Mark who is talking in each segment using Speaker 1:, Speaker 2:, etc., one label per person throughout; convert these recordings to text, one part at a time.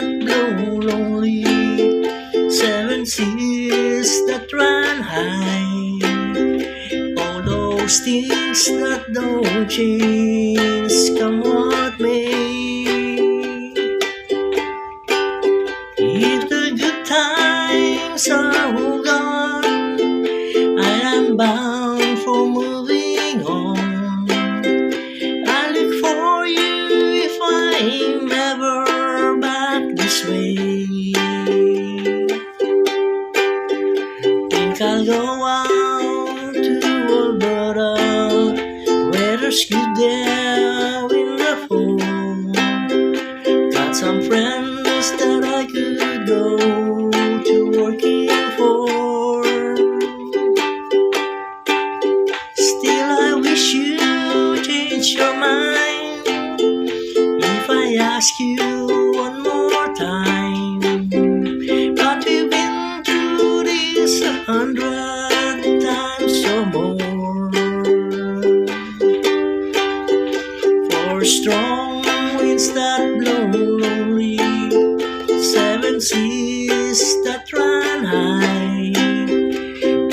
Speaker 1: that blow lonely, seven seas that run high, all those things that don't change, come what may. If the good times are all gone, I am bound for moving on. I look for you if I'm ever back this way. Think I'll go out to Alberta, where there's good there in the fall. Got some friends that I could go to working for. Still I wish you change your mind if I ask you one more time. But we've been through this 100 times or more. For strong winds that blow lonely, seven seas that run high,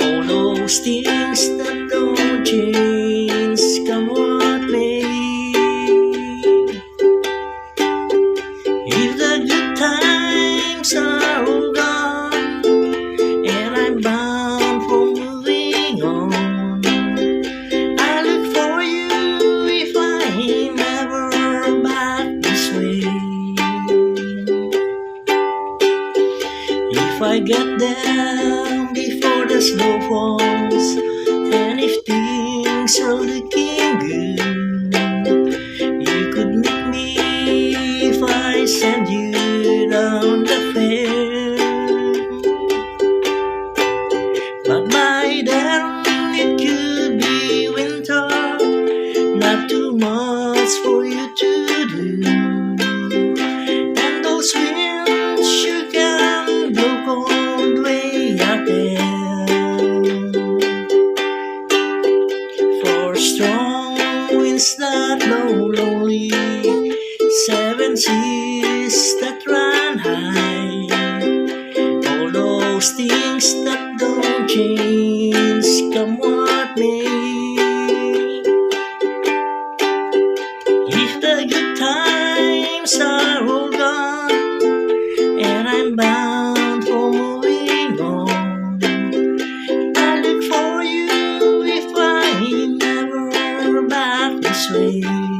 Speaker 1: all those things that don't change, come what may. If the good times are all gone and I'm bound for moving on, I look for you if I'm ever back this way. If I get there before the snow falls, and if things are looking good, you could meet me if I send you down the fair. But by then it could be winter, not too much for you to do, and those winds you can blow cold way out there. For strong winds that blow lonely, seven seas that run high, all those things that don't change, come what may. If the good times are all gone and I'm bound for moving on, I look for you if I'm never back this way.